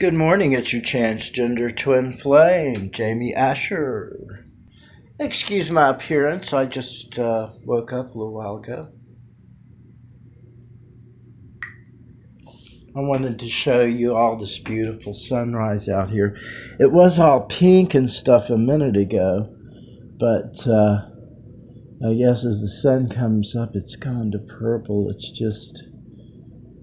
Good morning, it's your transgender twin flame, Jamie Asher. Excuse my appearance, I just woke up a little while ago. I wanted to show you all this beautiful sunrise out here. It was all pink and stuff a minute ago, but I guess as the sun comes up, it's gone to purple. It's just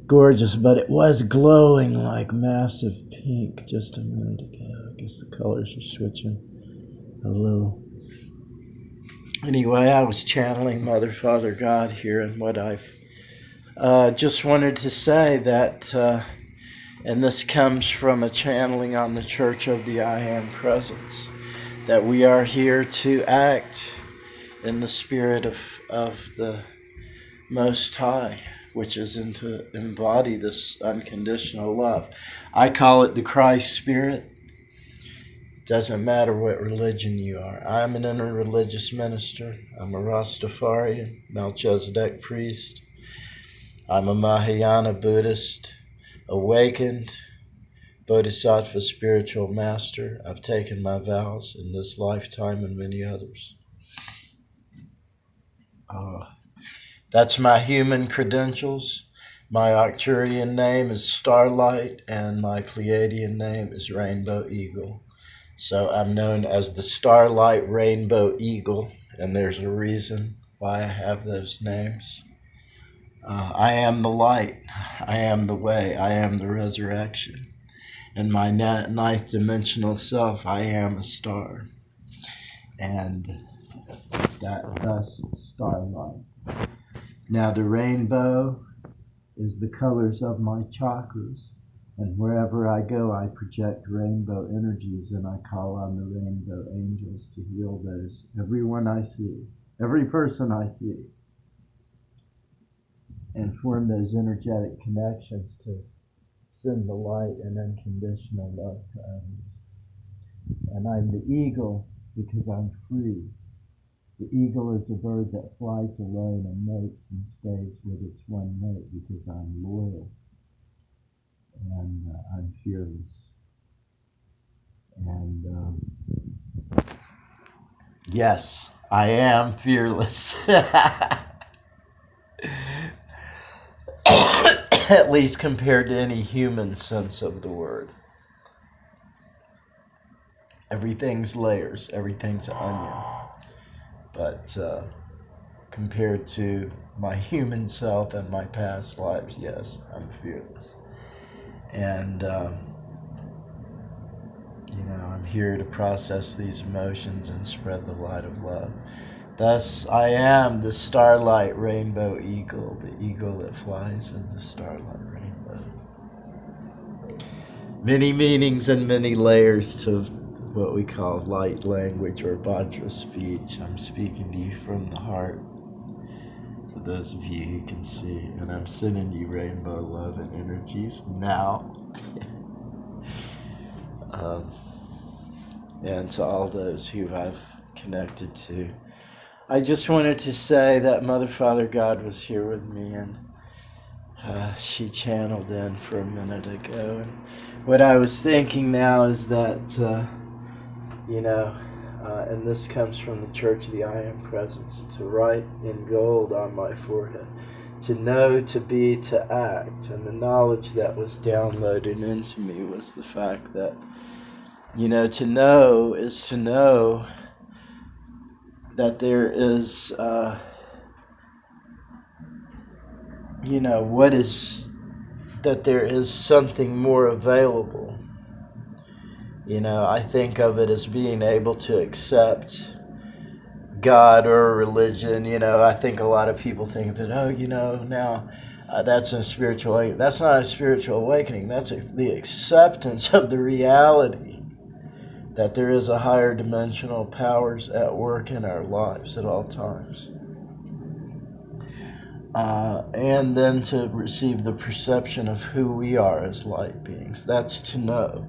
gorgeous, but it was glowing like massive pink just a minute ago. I guess the colors are switching a little. Anyway, I was channeling Mother, Father, God here, and what I've just wanted to say that, and this comes from a channeling on the Church of the I Am Presence, that we are here to act in the spirit of the Most High, which is to embody this unconditional love. I call it the Christ Spirit. Doesn't matter what religion you are. I'm an interreligious minister. I'm a Rastafarian, Melchizedek priest. I'm a Mahayana Buddhist, awakened Bodhisattva spiritual master. I've taken my vows in this lifetime and many others. That's my human credentials. My Arcturian name is Starlight, and my Pleiadian name is Rainbow Eagle. So I'm known as the Starlight Rainbow Eagle, and there's a reason why I have those names. I am the light, I am the way, I am the resurrection. In my ninth dimensional self, I am a star. And thus starlight. Now the rainbow is the colors of my chakras. And wherever I go, I project rainbow energies, and I call on the rainbow angels to heal everyone I see, every person I see, and form those energetic connections to send the light and unconditional love to others. And I'm the eagle because I'm free. The eagle is a bird that flies alone and mates and stays with its one mate because I'm loyal. And I'm fearless. And yes, I am fearless. At least compared to any human sense of the word. Everything's layers, everything's an onion. But compared to my human self and my past lives, yes, I'm fearless. And, I'm here to process these emotions and spread the light of love. Thus, I am the Starlight Rainbow Eagle, the eagle that flies in the starlight rainbow. Many meanings and many layers to what we call light language or Vajra speech. I'm speaking to you from the heart. For those of you who can see, and I'm sending you rainbow love and energies now. And to all those who I've connected to. I just wanted to say that Mother, Father, God was here with me, and she channeled in for a minute ago. And what I was thinking now is that, and this comes from the Church of the I Am Presence, to write in gold on my forehead, to know, to be, to act. And the knowledge that was downloaded into me was the fact that, to know is to know that there is, that there is something more available. I think of it as being able to accept God or religion. I think a lot of people think of it, now that's a spiritual awakening. That's not a spiritual awakening. That's the acceptance of the reality that there is a higher dimensional powers at work in our lives at all times. And then to receive the perception of who we are as light beings. That's to know.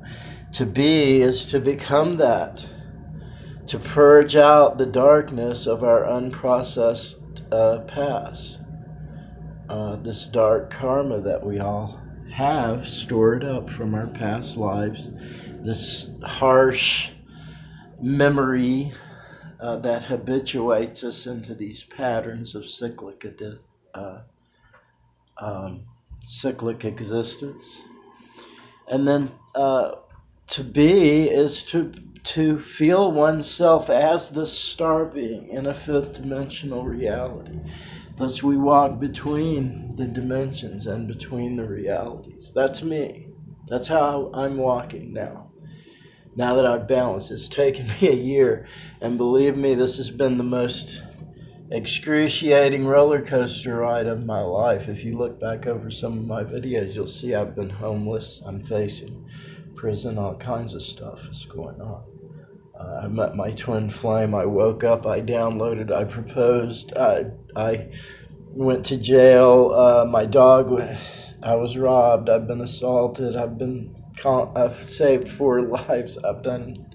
To be is to become that. To purge out the darkness of our unprocessed past. This dark karma that we all have stored up from our past lives, this harsh memory that habituates us into these patterns of uh, um, cyclic existence. And then to be is to feel oneself as the star being in a fifth dimensional reality. Thus, we walk between the dimensions and between the realities. That's me. That's how I'm walking now. Now that I've balanced, it's taken me a year, and believe me, this has been the most excruciating roller coaster ride of my life. If you look back over some of my videos, you'll see I've been homeless. I'm facing prison, all kinds of stuff is going on. I met my twin flame. I woke up. I downloaded. I proposed. I went to jail. My dog. I was robbed. I've been assaulted. I've saved 4 lives. I've done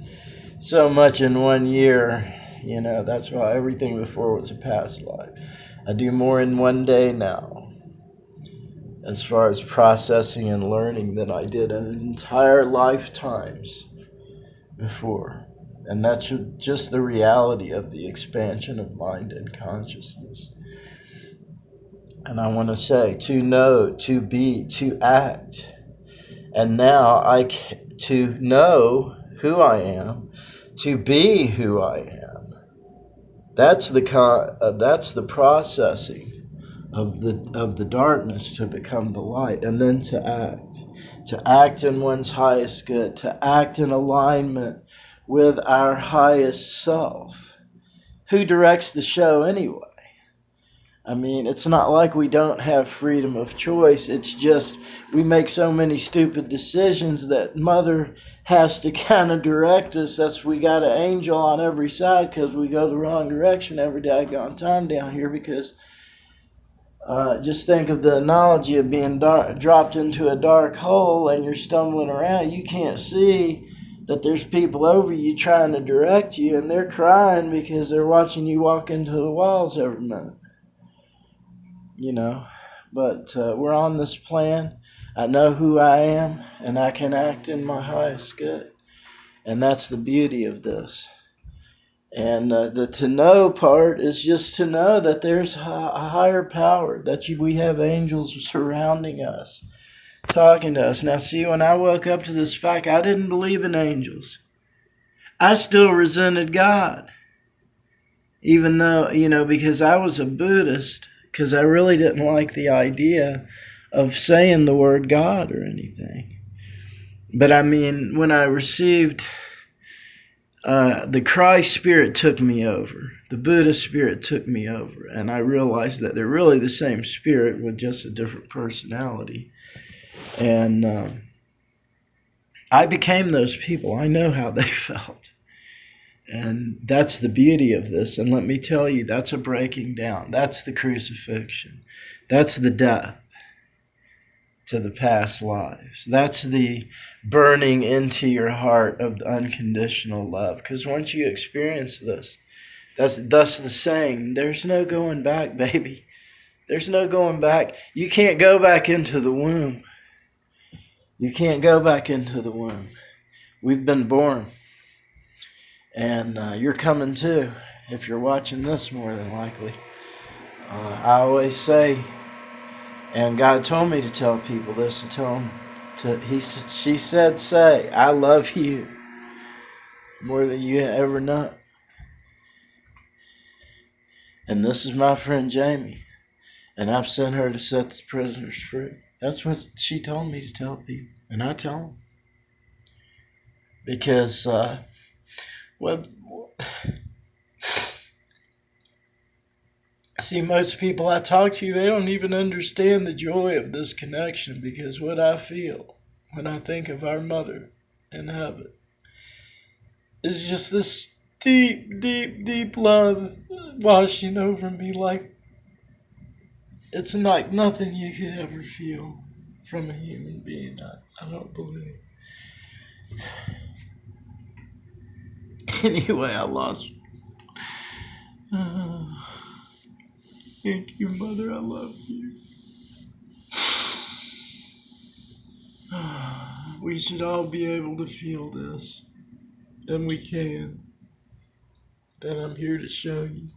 so much in 1 year. You know, that's why everything before was a past life. I do more in 1 day now, as far as processing and learning, than I did in entire lifetimes before. And that's just the reality of the expansion of mind and consciousness. And I want to say, to know, to be, to act. And now to know who I am, to be who I am. That's the processing of the darkness to become the light, and then to act in one's highest good, to act in alignment with our highest self. Who directs the show anyway? I mean, it's not like we don't have freedom of choice. It's just we make so many stupid decisions that Mother has to kind of direct us. That's we got an angel on every side because we go the wrong direction every daggone time down here. Because just think of the analogy of being dropped into a dark hole and you're stumbling around. You can't see that there's people over you trying to direct you, and they're crying because they're watching you walk into the walls every minute. You know, but we're on this plan. I know who I am, and I can act in my highest good. And that's the beauty of this. And the to know part is just to know that there's a higher power, that we have angels surrounding us, talking to us. Now, see, when I woke up to this fact, I didn't believe in angels. I still resented God. Even though, because I was a Buddhist, because I really didn't like the idea of saying the word God or anything. But I mean, when I received the Christ spirit took me over, the Buddha spirit took me over, and I realized that they're really the same spirit with just a different personality. And I became those people. I know how they felt. And that's the beauty of this. And let me tell you, that's a breaking down. That's the crucifixion. That's the death to the past lives. That's the burning into your heart of the unconditional love. Because once you experience this, that's thus the saying, there's no going back, baby. There's no going back. You can't go back into the womb. You can't go back into the womb. We've been born. And you're coming too, if you're watching this, more than likely. I always say, and God told me to tell people this, to tell them, she said, say, I love you more than you ever know. And this is my friend Jamie, and I've sent her to set the prisoners free. That's what she told me to tell people, and I tell them. Because, see, most people I talk to, they don't even understand the joy of this connection, because what I feel when I think of our mother in heaven is just this deep, deep, deep love washing over me, like it's like nothing you could ever feel from a human being. I don't believe. Anyway, I lost. Thank you, Mother. I love you. We should all be able to feel this, and we can. And I'm here to show you.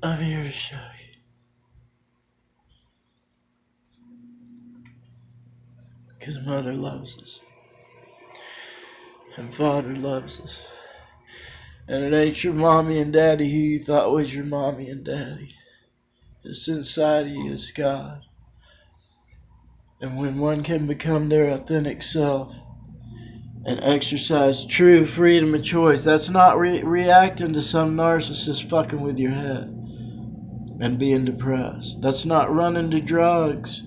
I'm here to show you. Because Mother loves us. And Father loves us. And it ain't your mommy and daddy who you thought was your mommy and daddy. It's inside of you is God. And when one can become their authentic self and exercise true freedom of choice, that's not reacting to some narcissist fucking with your head and being depressed. That's not running to drugs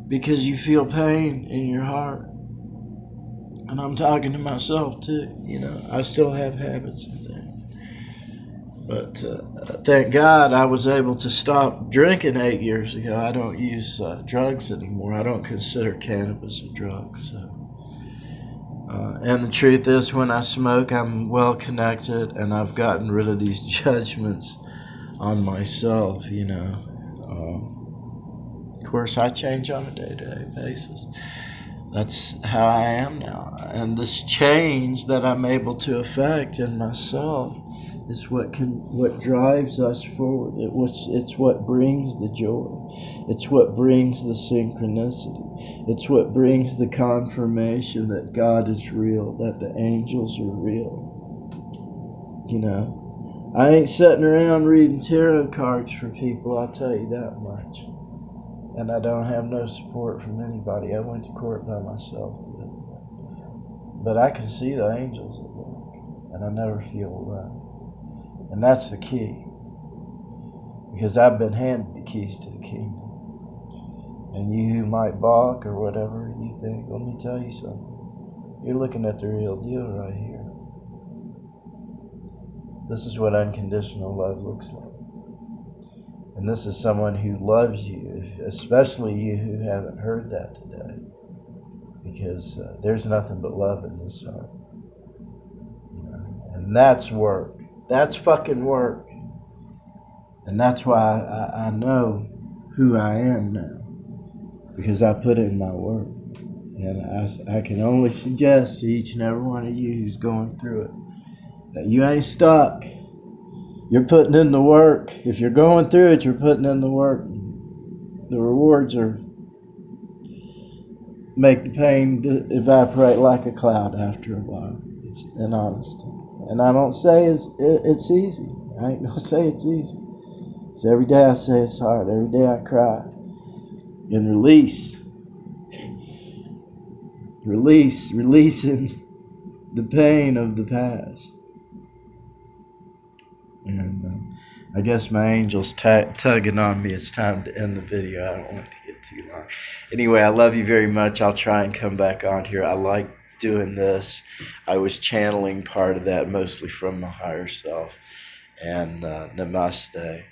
because you feel pain in your heart. And I'm talking to myself too, I still have habits and things. But thank God I was able to stop drinking 8 years ago. I don't use drugs anymore. I don't consider cannabis a drug. And the truth is, when I smoke, I'm well connected and I've gotten rid of these judgments on myself, Of course, I change on a day-to-day basis. That's how I am now. And this change that I'm able to affect in myself is what drives us forward. It's what brings the joy. It's what brings the synchronicity. It's what brings the confirmation that God is real, that the angels are real. I ain't sitting around reading tarot cards for people, I'll tell you that much. And I don't have no support from anybody. I went to court by myself the other day. But I can see the angels at work, and I never feel alone. And that's the key. Because I've been handed the keys to the kingdom. And you who might balk or whatever you think, let me tell you something. You're looking at the real deal right here. This is what unconditional love looks like. And this is someone who loves you, especially you who haven't heard that today. Because there's nothing but love in this heart. And that's work. That's fucking work. And that's why I know who I am now. Because I put in my work. And I can only suggest to each and every one of you who's going through it that you ain't stuck. You're putting in the work. If you're going through it, you're putting in the work. The rewards make the pain evaporate like a cloud after a while. It's in honesty. And I don't say it's easy. I ain't gonna say it's easy. It's every day I say it's hard. Every day I cry. And releasing the pain of the past. And I guess my angel's tugging on me. It's time to end the video. I don't want it to get too long. Anyway, I love you very much. I'll try and come back on here. I like doing this. I was channeling part of that mostly from my higher self. And namaste.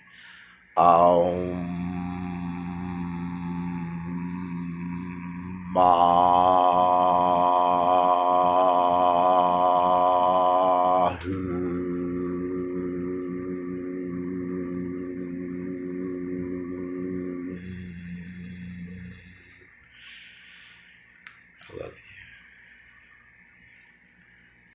Ma.